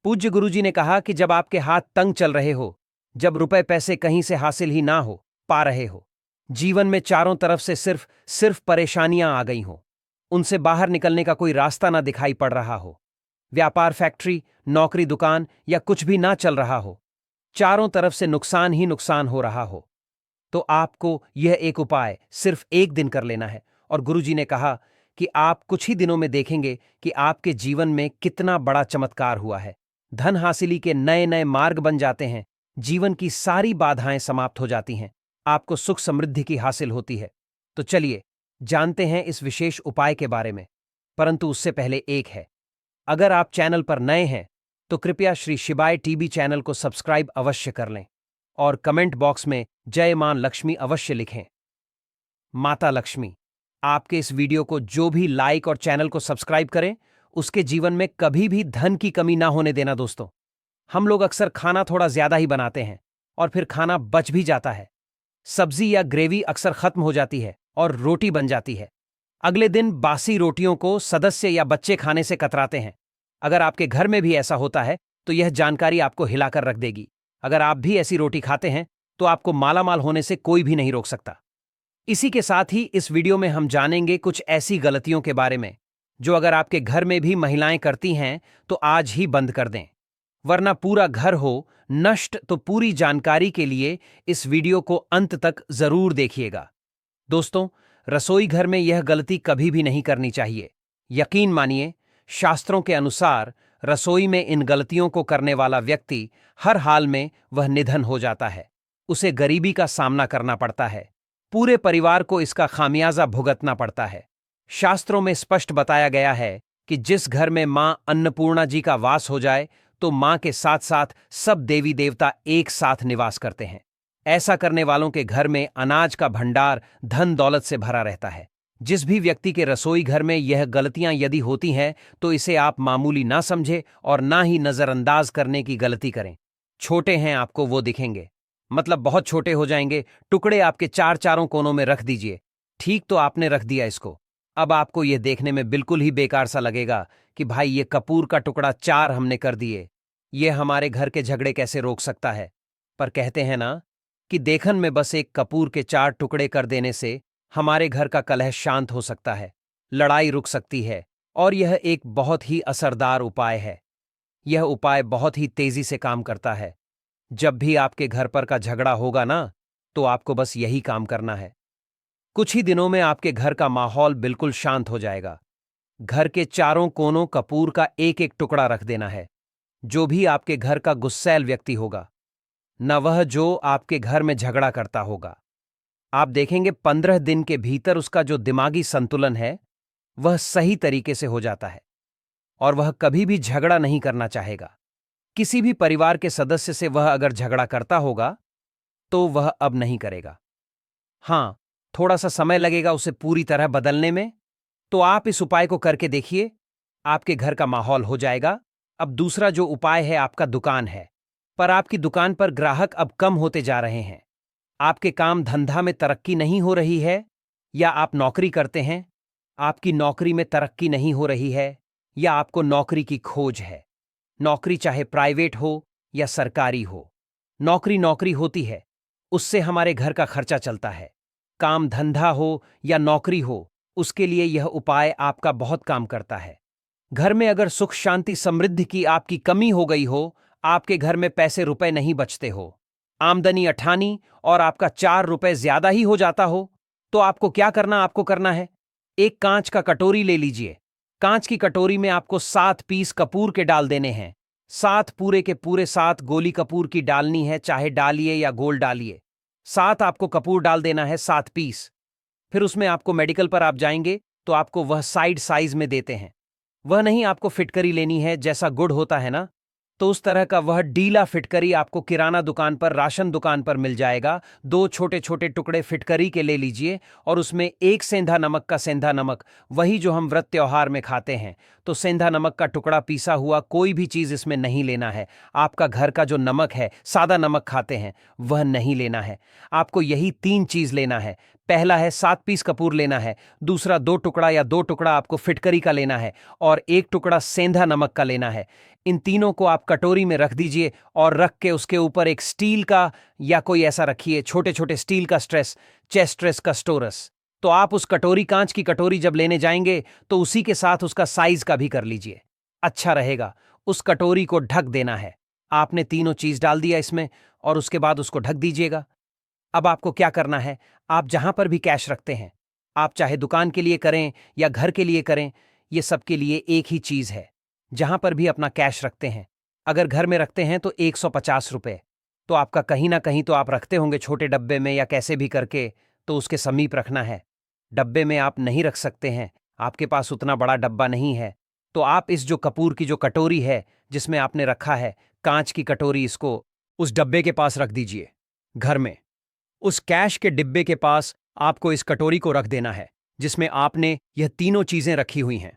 पूज्य गुरुजी ने कहा कि जब आपके हाथ तंग चल रहे हो, जब रुपए पैसे कहीं से हासिल ही ना हो पा रहे हो, जीवन में चारों तरफ से सिर्फ परेशानियां आ गई हो, उनसे बाहर निकलने का कोई रास्ता ना दिखाई पड़ रहा हो, व्यापार, फैक्ट्री, नौकरी, दुकान या कुछ भी ना चल रहा हो, चारों तरफ से नुकसान ही नुकसान हो रहा हो, तो आपको यह एक उपाय सिर्फ एक दिन कर लेना है। और गुरुजी ने कहा कि आप कुछ ही दिनों में देखेंगे कि आपके जीवन में कितना बड़ा चमत्कार हुआ है। धन हासिली के नए नए मार्ग बन जाते हैं, जीवन की सारी बाधाएं समाप्त हो जाती हैं, आपको सुख समृद्धि की हासिल होती है। तो चलिए जानते हैं इस विशेष उपाय के बारे में। परंतु उससे पहले एक है, अगर आप चैनल पर नए हैं तो कृपया श्री शिवाय टीवी चैनल को सब्सक्राइब अवश्य कर लें और कमेंट बॉक्स में जय मां लक्ष्मी अवश्य लिखें। माता लक्ष्मी आपके इस वीडियो को जो भी लाइक और चैनल को सब्सक्राइब करें, उसके जीवन में कभी भी धन की कमी ना होने देना। दोस्तों, हम लोग अक्सर खाना थोड़ा ज्यादा ही बनाते हैं और फिर खाना बच भी जाता है। सब्जी या ग्रेवी अक्सर खत्म हो जाती है और रोटी बन जाती है। अगले दिन बासी रोटियों को सदस्य या बच्चे खाने से कतराते हैं। अगर आपके घर में भी ऐसा होता है तो यह जानकारी आपको हिलाकर रख देगी। अगर आप भी ऐसी रोटी खाते हैं तो आपको मालामाल होने से कोई भी नहीं रोक सकता। इसी के साथ ही इस वीडियो में हम जानेंगे कुछ ऐसी गलतियों के बारे में जो अगर आपके घर में भी महिलाएं करती हैं तो आज ही बंद कर दें, वरना पूरा घर हो नष्ट। तो पूरी जानकारी के लिए इस वीडियो को अंत तक जरूर देखिएगा। दोस्तों, रसोई घर में यह गलती कभी भी नहीं करनी चाहिए। यकीन मानिए, शास्त्रों के अनुसार रसोई में इन गलतियों को करने वाला व्यक्ति हर हाल में वह निधन हो जाता है, उसे गरीबी का सामना करना पड़ता है, पूरे परिवार को इसका खामियाजा भुगतना पड़ता है। शास्त्रों में स्पष्ट बताया गया है कि जिस घर में मां अन्नपूर्णा जी का वास हो जाए तो मां के साथ साथ सब देवी देवता एक साथ निवास करते हैं। ऐसा करने वालों के घर में अनाज का भंडार धन दौलत से भरा रहता है। जिस भी व्यक्ति के रसोई घर में यह गलतियां यदि होती हैं तो इसे आप मामूली ना समझे और ना ही नजरअंदाज करने की गलती करें। छोटे हैं आपको वो दिखेंगे, मतलब बहुत छोटे हो जाएंगे। टुकड़े आपके चारों कोनों में रख दीजिए। ठीक तो आपने रख दिया इसको। अब आपको यह देखने में बिल्कुल ही बेकार सा लगेगा कि भाई ये कपूर का टुकड़ा 4 हमने कर दिए, ये हमारे घर के झगड़े कैसे रोक सकता है। पर कहते हैं ना कि देखन में बस एक कपूर के 4 टुकड़े कर देने से हमारे घर का कलह शांत हो सकता है, लड़ाई रुक सकती है। और यह एक बहुत ही असरदार उपाय है। यह उपाय बहुत ही तेजी से काम करता है। जब भी आपके घर पर का झगड़ा होगा ना, तो आपको बस यही काम करना है। कुछ ही दिनों में आपके घर का माहौल बिल्कुल शांत हो जाएगा। घर के चारों कोनों कपूर का एक एक टुकड़ा रख देना है। जो भी आपके घर का गुस्सैल व्यक्ति होगा, न वह जो आपके घर में झगड़ा करता होगा, आप देखेंगे 15 दिन के भीतर उसका जो दिमागी संतुलन है वह सही तरीके से हो जाता है और वह कभी भी झगड़ा नहीं करना चाहेगा। किसी भी परिवार के सदस्य से वह अगर झगड़ा करता होगा तो वह अब नहीं करेगा। हां, थोड़ा सा समय लगेगा उसे पूरी तरह बदलने में। तो आप इस उपाय को करके देखिए, आपके घर का माहौल हो जाएगा। अब दूसरा जो उपाय है आपका दुकान है, पर आपकी दुकान पर ग्राहक अब कम होते जा रहे हैं। आपके काम धंधा में तरक्की नहीं हो रही है, या आप नौकरी करते हैं, आपकी नौकरी में तरक्की नहीं हो रही है, या आपको नौकरी की खोज है। नौकरी चाहे प्राइवेट हो या सरकारी हो, नौकरी नौकरी होती है, उससे हमारे घर का खर्चा चलता है। काम धंधा हो या नौकरी हो, उसके लिए यह उपाय आपका बहुत काम करता है। घर में अगर सुख शांति समृद्धि की आपकी कमी हो गई हो, आपके घर में पैसे रुपए नहीं बचते हो, आमदनी अठानी और आपका 4 रुपए ज्यादा ही हो जाता हो, तो आपको क्या करना आपको करना है, एक कांच का कटोरी ले लीजिए। कांच की कटोरी में आपको 7 पीस कपूर के डाल देने हैं। 7 पूरे के पूरे 7 गोली कपूर की डालनी है, चाहे डालिए या गोल डालिए। 7 आपको कपूर डाल देना है, 7 पीस। फिर उसमें आपको मेडिकल पर आप जाएंगे तो आपको वह साइड साइज में देते हैं। वह नहीं आपको फिटकरी लेनी है, जैसा गुड़ होता है ना, तो उस तरह का वह डीला फिटकरी आपको किराना दुकान पर, राशन दुकान पर मिल जाएगा। 2 छोटे छोटे टुकड़े फिटकरी के ले लीजिए और उसमें 1 सेंधा नमक का, सेंधा नमक वही जो हम व्रत त्योहार में खाते हैं, तो सेंधा नमक का टुकड़ा पीसा हुआ, कोई भी चीज इसमें नहीं लेना है। आपका घर का जो नमक है, सादा नमक खाते हैं, वह नहीं लेना है। आपको यही 3 चीज लेना है। पहला है 7 पीस कपूर लेना है, दूसरा 2 टुकड़ा या 2 टुकड़ा आपको फिटकरी का लेना है, और 1 टुकड़ा सेंधा नमक का लेना है। इन तीनों को आप कटोरी में रख दीजिए और रख के उसके ऊपर एक स्टील का या कोई ऐसा रखिए, छोटे छोटे स्टील का स्ट्रेस, चेस्ट्रेस का स्टोरस। तो आप उस कटोरी, कांच की कटोरी जब लेने जाएंगे तो उसी के साथ उसका साइज का भी कर लीजिए, अच्छा रहेगा। उस कटोरी को ढक देना है। आपने तीनों चीज डाल दिया इसमें और उसके बाद उसको ढक दीजिएगा। अब आपको क्या करना है, आप जहां पर भी कैश रखते हैं, आप चाहे दुकान के लिए करें या घर के लिए करें, ये सबके लिए एक ही चीज है। जहां पर भी अपना कैश रखते हैं, अगर घर में रखते हैं तो 150 रुपए, तो आपका कहीं ना कहीं तो आप रखते होंगे छोटे डब्बे में या कैसे भी करके, तो उसके समीप रखना है। डब्बे में आप नहीं रख सकते हैं, आपके पास उतना बड़ा डब्बा नहीं है, तो आप इस जो कपूर की जो कटोरी है जिसमें आपने रखा है कांच की कटोरी, इसको उस डब्बे के पास रख दीजिए। घर में उस कैश के डिब्बे के पास आपको इस कटोरी को रख देना है जिसमें आपने यह तीनों चीजें रखी हुई हैं।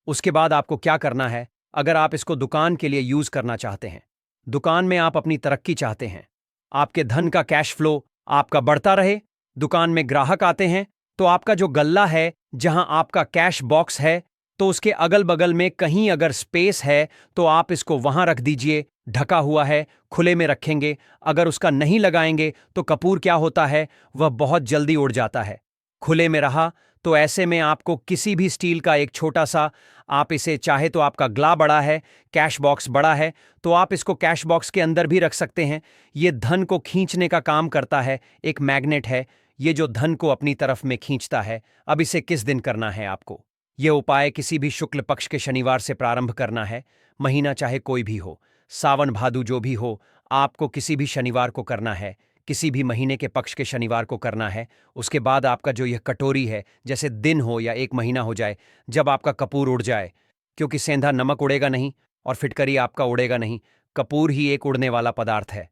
उसके बाद आपको क्या करना है, अगर आप इसको दुकान के लिए यूज करना चाहते हैं, दुकान में आप अपनी तरक्की चाहते हैं, आपके धन का कैश फ्लो आपका बढ़ता रहे, दुकान में ग्राहक आते हैं, तो आपका जो गल्ला है जहां आपका कैश बॉक्स है, तो उसके अगल बगल में कहीं अगर स्पेस है तो आप इसको वहां रख दीजिए। ढका हुआ है, खुले में रखेंगे। अगर उसका नहीं लगाएंगे तो कपूर क्या होता है, वह बहुत जल्दी उड़ जाता है। खुले में रहा तो ऐसे में आपको किसी भी स्टील का एक छोटा सा, आप इसे चाहे तो आपका ग्ला बड़ा है, कैश बॉक्स बड़ा है, तो आप इसको कैश बॉक्स के अंदर भी रख सकते हैं। ये धन को खींचने का काम करता है, एक मैग्नेट है ये जो धन को अपनी तरफ में खींचता है। अब इसे किस दिन करना है आपको? यह उपाय किसी भी शुक्ल पक्ष के शनिवार से प्रारंभ करना है। महीना चाहे कोई भी हो, सावन भादु जो भी हो, आपको किसी भी शनिवार को करना है, किसी भी महीने के पक्ष के शनिवार को करना है। उसके बाद आपका जो यह कटोरी है, जैसे दिन हो या एक महीना हो जाए, जब आपका कपूर उड़ जाए, क्योंकि सेंधा नमक उड़ेगा नहीं और फिटकरी आपका उड़ेगा नहीं, कपूर ही एक उड़ने वाला पदार्थ है।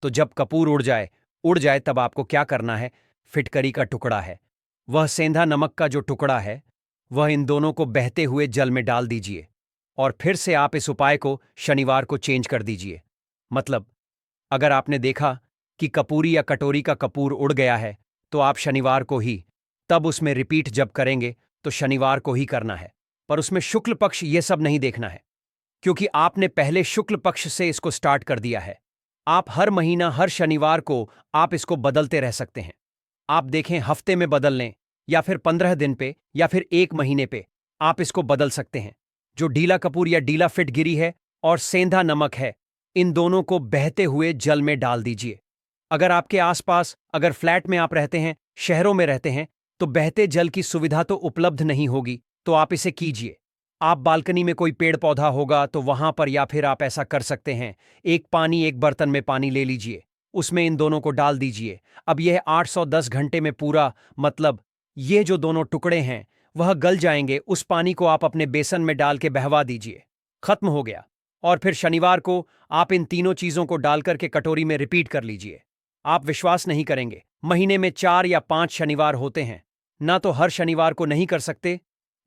तो जब कपूर उड़ जाए तब आपको क्या करना है? फिटकरी का टुकड़ा है, वह सेंधा नमक का जो टुकड़ा है, वह इन दोनों को बहते हुए जल में डाल दीजिए और फिर से आप इस उपाय को शनिवार को चेंज कर दीजिए। मतलब अगर आपने देखा कि कपूरी या कटोरी का कपूर उड़ गया है, तो आप शनिवार को ही, तब उसमें रिपीट जब करेंगे तो शनिवार को ही करना है। पर उसमें शुक्ल पक्ष ये सब नहीं देखना है, क्योंकि आपने पहले शुक्ल पक्ष से इसको स्टार्ट कर दिया है। आप हर महीना हर शनिवार को आप इसको बदलते रह सकते हैं। आप देखें हफ्ते में बदल लें या फिर 15 दिन पे या फिर एक महीने पे आप इसको बदल सकते हैं। जो डीला कपूर या डीला फिटगिरी है और सेंधा नमक है, इन दोनों को बहते हुए जल में डाल दीजिए। अगर आपके आसपास, अगर फ्लैट में आप रहते हैं, शहरों में रहते हैं, तो बहते जल की सुविधा तो उपलब्ध नहीं होगी, तो आप इसे कीजिए। आप बालकनी में कोई पेड़ पौधा होगा तो वहां पर, या फिर आप ऐसा कर सकते हैं, एक बर्तन में पानी ले लीजिए, उसमें इन दोनों को डाल दीजिए। अब यह 810 घंटे में पूरा, मतलब ये जो दोनों टुकड़े हैं वह गल जाएंगे। उस पानी को आप अपने बेसन में डाल के बहवा दीजिए, खत्म हो गया। और फिर शनिवार को आप इन तीनों चीजों को डालकर के कटोरी में रिपीट कर लीजिए। आप विश्वास नहीं करेंगे, महीने में 4 या 5 शनिवार होते हैं ना, तो हर शनिवार को नहीं कर सकते।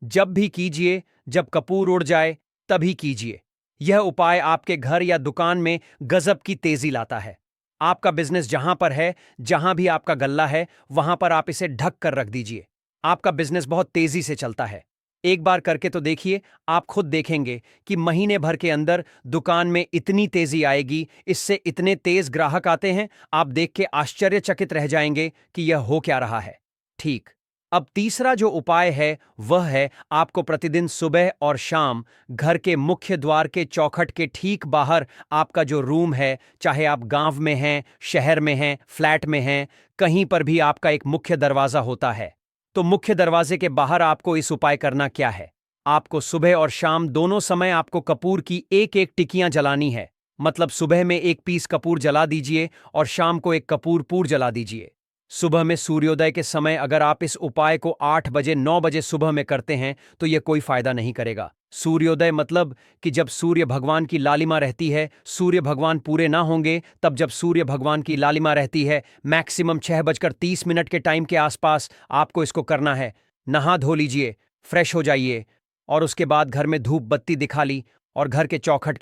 जब भी कीजिए, जब कपूर उड़ जाए तभी कीजिए। यह उपाय आपके घर या दुकान में गजब की तेजी लाता है। आपका बिजनेस जहां पर है, जहां भी आपका गल्ला है, वहां पर आप इसे ढक कर रख दीजिए। आपका बिजनेस बहुत तेजी से चलता है। एक बार करके तो देखिए, आप खुद देखेंगे कि महीने भर के अंदर दुकान में इतनी तेजी आएगी, इससे इतने तेज ग्राहक आते हैं, आप देख के आश्चर्यचकित रह जाएंगे कि यह हो क्या रहा है। ठीक। अब तीसरा जो उपाय है वह है आपको प्रतिदिन सुबह और शाम घर के मुख्य द्वार के चौखट के ठीक बाहर, आपका जो रूम है, चाहे आप गांव में हैं, शहर में हैं, फ्लैट में हैं, कहीं पर भी आपका एक मुख्य दरवाजा होता है, तो मुख्य दरवाजे के बाहर आपको इस उपाय करना क्या है? आपको सुबह और शाम दोनों समय आपको कपूर की एक एक टिकियां जलानी है। मतलब सुबह में एक पीस कपूर जला दीजिए और शाम को एक कपूर पूर जला दीजिए। सुबह में सूर्योदय के समय अगर आप इस उपाय को 8 बजे 9 बजे सुबह में करते हैं तो यह कोई फायदा नहीं करेगा। सूर्योदय मतलब कि जब सूर्य भगवान की लालिमा रहती है, सूर्य भगवान पूरे ना होंगे तब जब सूर्य भगवान की लालिमा रहती है, मैक्सिमम 6:30 के टाइम के आसपास आपको इसको करना है। नहा धो लीजिए, फ्रेश हो जाइए और उसके बाद घर में धूप बत्ती दिखा ली और घर के चौखट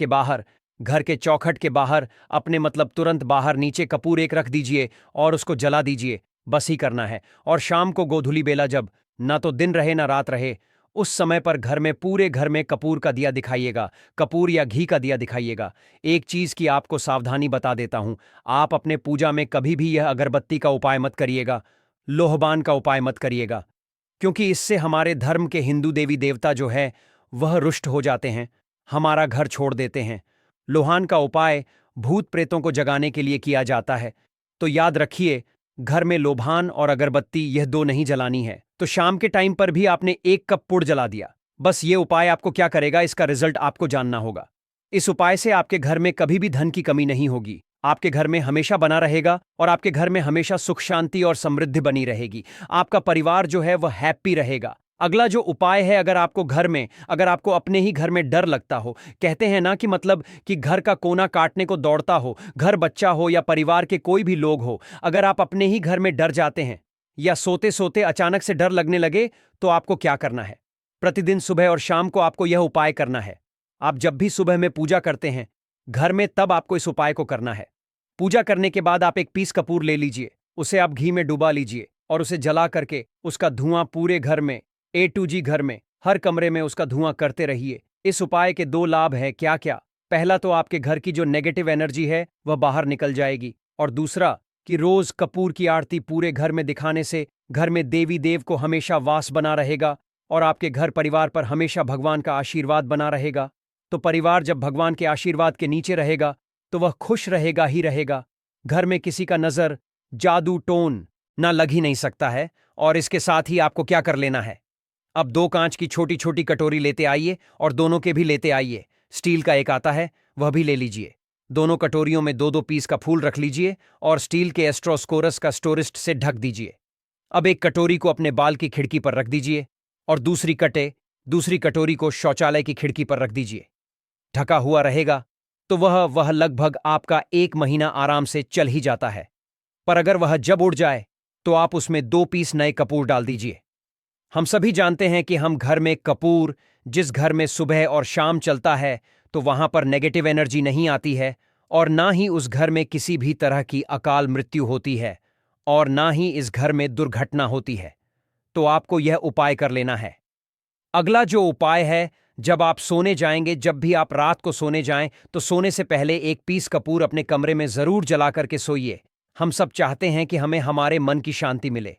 के बाहर अपने, मतलब तुरंत बाहर नीचे कपूर एक रख दीजिए और उसको जला दीजिए। बस ही करना है। और शाम को गोधूली बेला, जब ना तो दिन रहे ना रात रहे, उस समय पर घर में, पूरे घर में कपूर का दिया दिखाइएगा, कपूर या घी का दिया दिखाइएगा। एक चीज की आपको सावधानी बता देता हूं, आप अपने पूजा में कभी भी यह अगरबत्ती का उपाय मत करिएगा, लोहबान का उपाय मत करिएगा, क्योंकि इससे हमारे धर्म के हिंदू देवी देवता जो है वह रुष्ट हो जाते हैं, हमारा घर छोड़ देते हैं। लोहान का उपाय भूत प्रेतों को जगाने के लिए किया जाता है, तो याद रखिए, घर में लोभान और अगरबत्ती यह दो नहीं जलानी है। तो शाम के टाइम पर भी आपने 1 कप पुड़ जला दिया। बस ये उपाय आपको क्या करेगा, इसका रिजल्ट आपको जानना होगा। इस उपाय से आपके घर में कभी भी धन की कमी नहीं होगी, आपके घर में हमेशा बना रहेगा और आपके घर में हमेशा सुख शांति और समृद्धि बनी रहेगी। आपका परिवार जो है वह हैप्पी रहेगा। अगला जो उपाय है, अगर आपको अपने ही घर में डर लगता हो, कहते हैं ना कि मतलब कि घर का कोना काटने को दौड़ता हो, घर बच्चा हो या परिवार के कोई भी लोग हो, अगर आप अपने ही घर में डर जाते हैं या सोते सोते अचानक से डर लगने लगे, तो आपको क्या करना है? प्रतिदिन सुबह और शाम को आपको यह उपाय करना है। आप जब भी सुबह में पूजा करते हैं घर में, तब आपको इस उपाय को करना है। पूजा करने के बाद आप एक पीस कपूर ले लीजिए, उसे आप घी में डुबा लीजिए और उसे जला करके उसका धुआं पूरे घर में, A to G घर में, हर कमरे में उसका धुआं करते रहिए। इस उपाय के 2 लाभ हैं, क्या क्या? पहला तो आपके घर की जो नेगेटिव एनर्जी है वह बाहर निकल जाएगी, और दूसरा कि रोज कपूर की आरती पूरे घर में दिखाने से घर में देवी देव को हमेशा वास बना रहेगा और आपके घर परिवार पर हमेशा भगवान का आशीर्वाद बना रहेगा। तो परिवार जब भगवान के आशीर्वाद के नीचे रहेगा तो वह खुश रहेगा ही रहेगा। घर में किसी का नजर, जादू टोन ना लग ही नहीं सकता है। और इसके साथ ही आपको क्या कर लेना है, अब 2 कांच की छोटी छोटी कटोरी लेते आइए और दोनों के भी लेते आइए। स्टील का एक आता है, वह भी ले लीजिए। दोनों कटोरियों में 2-2 पीस का फूल रख लीजिए और स्टील के एस्ट्रोस्कोरस का स्टोरिस्ट से ढक दीजिए। अब एक कटोरी को अपने बाल की खिड़की पर रख दीजिए और दूसरी कटोरी को शौचालय की खिड़की पर रख दीजिए। ढका हुआ रहेगा तो वह लगभग आपका 1 महीना आराम से चल ही जाता है। पर अगर वह जब उड़ जाए तो आप उसमें 2 पीस नए कपूर डाल दीजिए। हम सभी जानते हैं कि हम घर में कपूर, जिस घर में सुबह और शाम चलता है तो वहां पर नेगेटिव एनर्जी नहीं आती है और ना ही उस घर में किसी भी तरह की अकाल मृत्यु होती है और ना ही इस घर में दुर्घटना होती है। तो आपको यह उपाय कर लेना है। अगला जो उपाय है, जब आप सोने जाएंगे, जब भी आप रात को सोने जाएं तो सोने से पहले 1 पीस कपूर अपने कमरे में जरूर जला करके सोइए। हम सब चाहते हैं कि हमें हमारे मन की शांति मिले।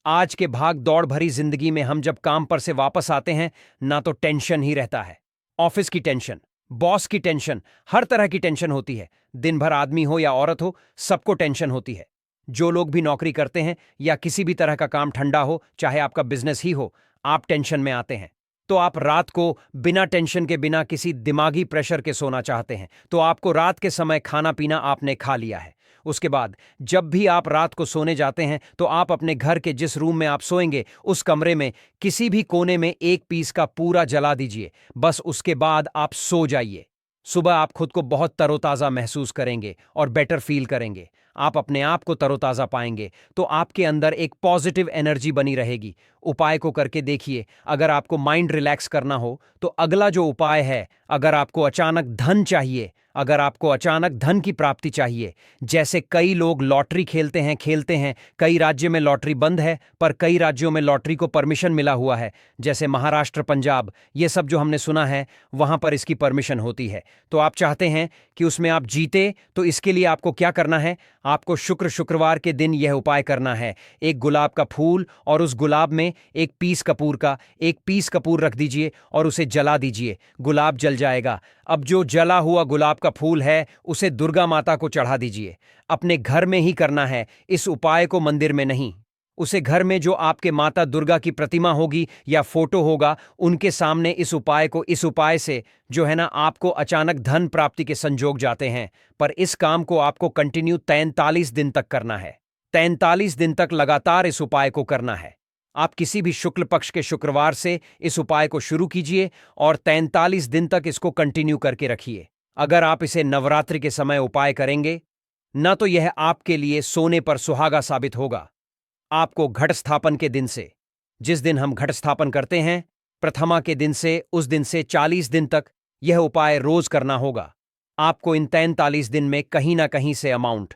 आज के भाग दौड़ भरी जिंदगी में हम जब काम पर से वापस आते हैं ना तो टेंशन ही रहता है। ऑफिस की टेंशन, बॉस की टेंशन, हर तरह की टेंशन होती है। दिन भर आदमी हो या औरत हो, सबको टेंशन होती है। जो लोग भी नौकरी करते हैं या किसी भी तरह का काम ठंडा हो, चाहे आपका बिजनेस ही हो, आप टेंशन में आते हैं। तो आप रात को बिना टेंशन के, बिना किसी दिमागी प्रेशर के सोना चाहते हैं। तो आपको रात के समय खाना पीना आपने खा लिया है। उसके बाद जब भी आप रात को सोने जाते हैं तो आप अपने घर के जिस रूम में आप सोएंगे उस कमरे में किसी भी कोने में 1 पीस का पूरा जला दीजिए। बस उसके बाद आप सो जाइए। सुबह आप खुद को बहुत तरोताज़ा महसूस करेंगे और बेटर फील करेंगे। आप अपने आप को तरोताज़ा पाएंगे तो आपके अंदर एक पॉजिटिव एनर्जी बनी रहेगी। उपाय को करके देखिए। अगर आपको माइंड रिलैक्स करना हो तो अगला जो उपाय है, अगर आपको अचानक धन चाहिए, अगर आपको अचानक धन की प्राप्ति चाहिए, जैसे कई लोग लॉटरी खेलते हैं, कई राज्य में लॉटरी बंद है पर कई राज्यों में लॉटरी को परमिशन मिला हुआ है, जैसे महाराष्ट्र, पंजाब, ये सब जो हमने सुना है वहां पर इसकी परमिशन होती है। तो आप चाहते हैं कि उसमें आप जीते, तो इसके लिए आपको क्या करना है, आपको शुक्रवार के दिन यह उपाय करना है। एक गुलाब का फूल और उस गुलाब में 1 पीस कपूर रख दीजिए और उसे जला दीजिए। गुलाब जल जाएगा। अब जो जला हुआ गुलाब का फूल है उसे दुर्गा माता को चढ़ा दीजिए। अपने घर में ही करना है, इस उपाय को मंदिर में नहीं। उसे घर में जो आपके माता दुर्गा की प्रतिमा होगी या फोटो होगा उनके सामने इस उपाय से जो है ना, आपको अचानक धन प्राप्ति के संजोग जाते हैं। पर इस काम को आपको कंटिन्यू 43 दिन तक करना है। 43 दिन तक लगातार इस उपाय को करना है। आप किसी भी शुक्ल पक्ष के शुक्रवार से इस उपाय को शुरू कीजिए और 43 दिन तक इसको कंटिन्यू करके रखिए। अगर आप इसे नवरात्रि के समय उपाय करेंगे ना तो यह आपके लिए सोने पर सुहागा साबित होगा। आपको घट स्थापन के दिन से, जिस दिन हम घट स्थापन करते हैं, प्रथमा के दिन से, उस दिन से 40 दिन तक यह उपाय रोज करना होगा। आपको इन 43 दिन में कहीं ना कहीं से अमाउंट,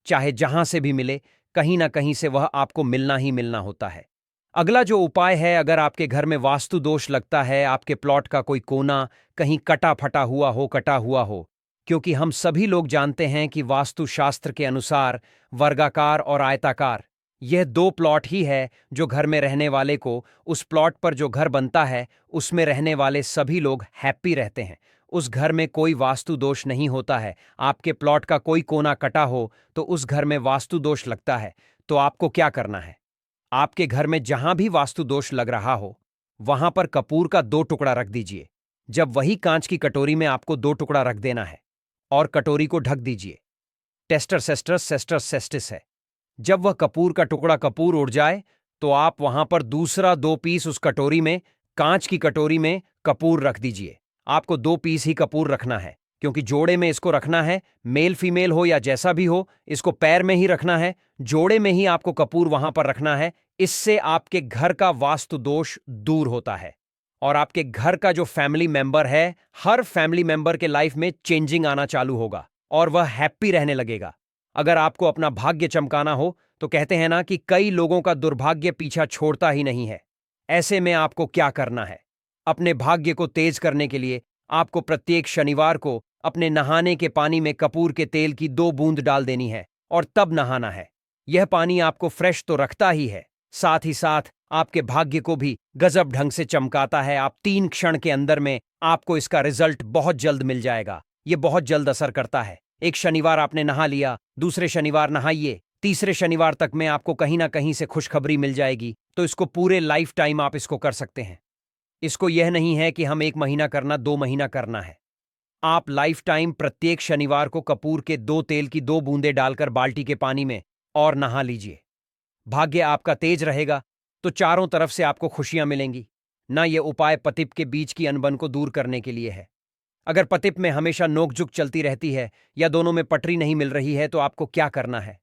चाहे जहां से भी मिले, कहीं ना कहीं से वह आपको मिलना ही मिलना होता है। अगला जो उपाय है, अगर आपके घर में वास्तु दोष लगता है, आपके प्लॉट का कोई कोना कहीं कटा हुआ हो, क्योंकि हम सभी लोग जानते हैं कि वास्तु शास्त्र के अनुसार वर्गाकार और आयताकार, यह 2 प्लॉट ही है जो घर में रहने वाले को, उस प्लॉट पर जो घर बनता है उसमें रहने वाले सभी लोग हैप्पी रहते हैं। उस घर में कोई वास्तु दोष नहीं होता है। आपके प्लॉट का कोई कोना कटा हो तो उस घर में वास्तु दोष लगता है। तो आपको क्या करना है, आपके घर में जहां भी वास्तु दोष लग रहा हो वहां पर कपूर का 2 टुकड़ा रख दीजिए। जब वही कांच की कटोरी में आपको 2 टुकड़ा रख देना है और कटोरी को ढक दीजिए। टेस्टर सेस्टर सेस्टर सेस्टिस है। जब वह कपूर का टुकड़ा कपूर उड़ जाए तो आप वहां पर दूसरा 2 पीस उस कटोरी में, कांच की कटोरी में कपूर रख दीजिए। आपको 2 पीस ही कपूर रखना है क्योंकि जोड़े में इसको रखना है, मेल फीमेल हो या जैसा भी हो, इसको पैर में ही रखना है, जोड़े में ही आपको कपूर वहां पर रखना है। इससे आपके घर का वास्तु दोष दूर होता है और आपके घर का जो फैमिली मेंबर है, हर फैमिली मेंबर के लाइफ में चेंजिंग आना चालू होगा और वह हैप्पी रहने लगेगा। अगर आपको अपना भाग्य चमकाना हो तो कहते हैं ना कि कई लोगों का दुर्भाग्य पीछा छोड़ता ही नहीं है। ऐसे में आपको क्या करना है, अपने भाग्य को तेज करने के लिए आपको प्रत्येक शनिवार को अपने नहाने के पानी में कपूर के तेल की 2 बूंद डाल देनी है और तब नहाना है। यह पानी आपको फ्रेश तो रखता ही है, साथ ही साथ आपके भाग्य को भी गजब ढंग से चमकाता है। आप 3 क्षण के अंदर में आपको इसका रिजल्ट बहुत जल्द मिल जाएगा। ये बहुत जल्द असर करता है। एक शनिवार आपने नहा लिया, दूसरे शनिवार नहाइए, तीसरे शनिवार तक में आपको कहीं ना कहीं से खुशखबरी मिल जाएगी। तो इसको पूरे लाइफ टाइम आप इसको कर सकते हैं। इसको यह नहीं है कि हम 1 महीना करना, 2 महीना करना है। आप लाइफ टाइम प्रत्येक शनिवार को कपूर के 2 तेल की 2 बूंदें डालकर बाल्टी के पानी में और नहा लीजिए। भाग्य आपका तेज रहेगा तो चारों तरफ से आपको खुशियां मिलेंगी। ना यह उपाय पतिप के बीच की अनबन को दूर करने के लिए है। अगर पतिप में हमेशा नोकझुक चलती रहती है या दोनों में पटरी नहीं मिल रही है तो आपको क्या करना है?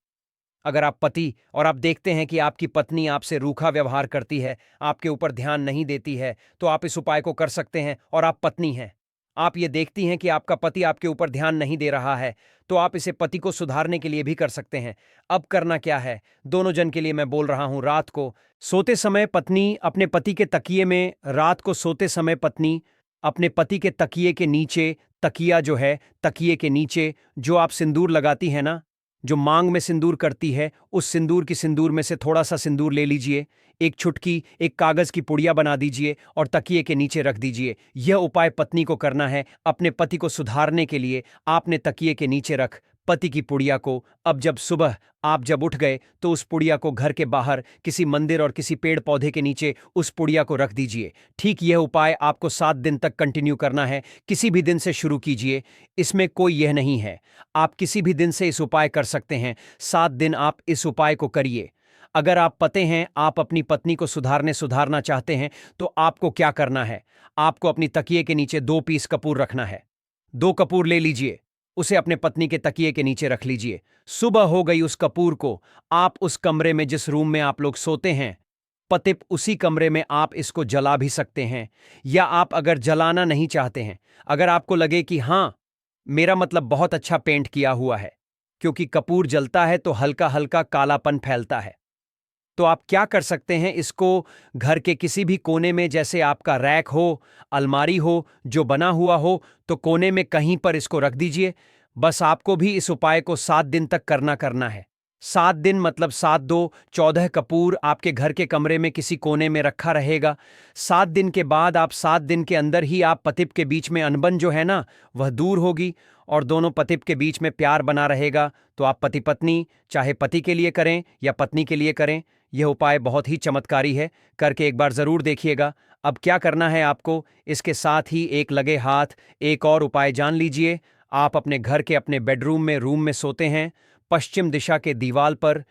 अगर आप पति और आप देखते हैं कि आपकी पत्नी आपसे रूखा व्यवहार करती है, आपके ऊपर ध्यान नहीं देती है, तो आप इस उपाय को कर सकते हैं। और आप पत्नी हैं, आप ये देखती हैं कि आपका पति आपके ऊपर ध्यान नहीं दे रहा है, तो आप इसे पति को सुधारने के लिए भी कर सकते हैं। अब करना क्या है, दोनों जन के लिए मैं बोल रहा हूं। रात को सोते समय पत्नी अपने पति के तकिए में, रात को सोते समय पत्नी अपने पति के तकिए के नीचे, तकिया जो है तकिए के नीचे जो आप सिंदूर लगाती है ना, जो मांग में सिंदूर करती है, उस सिंदूर की सिंदूर में से थोड़ा सा सिंदूर ले लीजिए, एक चुटकी एक कागज की पुड़िया बना दीजिए और तकिए के नीचे रख दीजिए। यह उपाय पत्नी को करना है अपने पति को सुधारने के लिए। आपने तकिए के नीचे रख पति की पुड़िया को। अब जब सुबह आप जब उठ गए तो उस पुड़िया को घर के बाहर किसी मंदिर और किसी पेड़ पौधे के नीचे उस पुड़िया को रख दीजिए। ठीक यह उपाय आपको 7 दिन तक कंटिन्यू करना है। किसी भी दिन से शुरू कीजिए, इसमें कोई यह नहीं है, आप किसी भी दिन से इस उपाय कर सकते हैं। 7 दिन आप इस उपाय को करिए। अगर आप पते हैं, आप अपनी पत्नी को सुधारना चाहते हैं, तो आपको क्या करना है? आपको अपनी तकिए के नीचे 2 पीस कपूर रखना है। 2 कपूर ले लीजिए, उसे अपने पत्नी के तकिए के नीचे रख लीजिए। सुबह हो गई, उस कपूर को आप उस कमरे में, जिस रूम में आप लोग सोते हैं, पतिप उसी कमरे में आप इसको जला भी सकते हैं। या आप अगर जलाना नहीं चाहते हैं, अगर आपको लगे कि हां, मेरा मतलब बहुत अच्छा पेंट किया हुआ है, क्योंकि कपूर जलता है तो हल्का हल्का कालापन फैलता है, तो आप क्या कर सकते हैं, इसको घर के किसी भी कोने में, जैसे आपका रैक हो, अलमारी हो जो बना हुआ हो, तो कोने में कहीं पर इसको रख दीजिए। बस आपको भी इस उपाय को 7 दिन तक करना है। 7 दिन मतलब 7 2 14 कपूर आपके घर के कमरे में किसी कोने में रखा रहेगा। 7 दिन के बाद, आप 7 दिन के अंदर ही आप पतिप के बीच में अनबन जो है ना, वह दूर होगी और दोनों पतिप के बीच में प्यार बना रहेगा। तो आप पति पत्नी चाहे पति के लिए करें या पत्नी के लिए करें, यह उपाय बहुत ही चमत्कारी है, करके एक बार जरूर देखिएगा। अब क्या करना है आपको, इसके साथ ही एक लगे हाथ एक और उपाय जान लीजिए। आप अपने घर के अपने बेडरूम में, रूम में सोते हैं, पश्चिम दिशा के दीवार पर